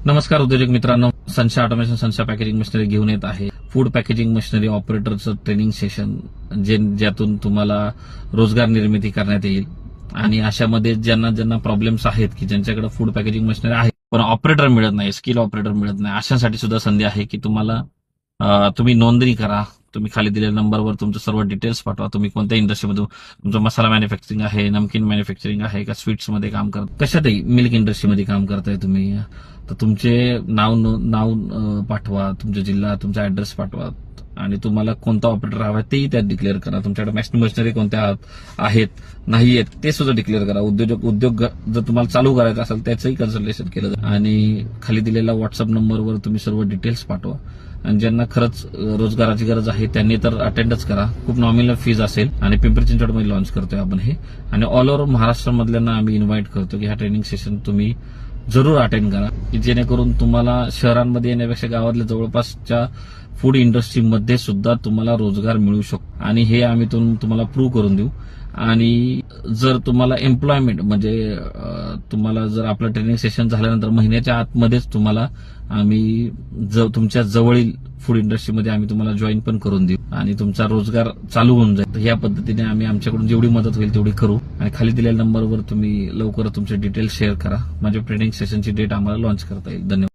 नमस्कार उद्योजक मित्रांनो, Sansha automation Sansha packaging machinery घेऊन येत आहे फूड पॅकेजिंग मशिनरी ऑपरेटरचं ट्रेनिंग सेशन, ज्यातून तुम्हाला रोजगार निर्मिती करण्यात येईल. आणि अशामध्ये ज्यांना प्रॉब्लेम्स आहेत की ज्यांच्याकडे फूड पॅकेजिंग मशिनरी आहे पण ऑपरेटर मिळत नाही, स्किल ऑपरेटर मिळत नाही, अशांसाठी सुद्धा संधी आहे की तुम्ही नोंदणी करा. तुम्ही खाली दिलेल्या नंबरवर तुमचं सर्व डिटेल्स पाठवा. तुम्ही कोणत्या इंडस्ट्रीमध्ये, तुमचं मसाला मॅन्युफॅक्चरिंग आहे, नमकीन मॅन्युफॅक्चरिंग आहे का, स्वीट्समध्ये काम करता, कशातही मिल्क इंडस्ट्रीमध्ये काम करताय तुम्ही, तर तुमचे नाव पाठवा, तुमचा जिल्हा, तुमचा ऍड्रेस पाठवा आणि तुम्हाला कोणता ऑपरेटर हवा तेही त्यात डिक्लेअर करा. तुमच्याकडे मशिनरी कोणत्या आहेत नाही आहेत ते सुद्धा डिक्लेअर करा. उद्योग जर तुम्हाला चालू करायचा असेल त्याचंही कन्सल्टेशन केलं जाईल. आणि खाली दिलेल्या व्हॉट्सअप नंबरवर तुम्ही सर्व डिटेल्स पाठवा. आणि ज्यांना खरंच रोजगाराची गरज आहे त्यांनी तर अटेंडच करा. खूप नॉमिनल फीज असेल आणि पिंपरी चिंचवडमध्ये लॉन्च करतोय आपण हे. आणि ऑल ओव्हर महाराष्ट्रामधल्यांना आम्ही इन्व्हाइट करतो की हा ट्रेनिंग सेशन तुम्ही जरूर अटेंड करा, की जेणेकरून तुम्हाला शहरांमध्ये येण्यापेक्षा गावातल्या जवळपासच्या फूड इंडस्ट्रीमध्ये सुद्धा तुम्हाला रोजगार मिळू शकतो. आणि हे आम्ही तुम्हाला प्रूव्ह करून देऊ. आणि जर तुम्हाला एम्प्लॉयमेंट म्हणजे तुम्हाला जर आपलं ट्रेनिंग सेशन झाल्यानंतर महिन्याच्या आतमध्येच तुम्हाला आम्ही तुमच्या जवळील फूड इंडस्ट्रीमध्ये आम्ही तुम्हाला जॉईन पण करून देऊ आणि तुमचा रोजगार चालू होऊन जाईल. या पद्धतीने आम्ही आमच्याकडून जेवढी मदत होईल तेवढी करू. आणि खाली दिलेल्या नंबरवर तुम्ही लवकर तुमचे डिटेल्स शेअर करा. म्हणजे ट्रेनिंग सेशनची डेट आम्हाला लॉन्च करता येईल. धन्यवाद.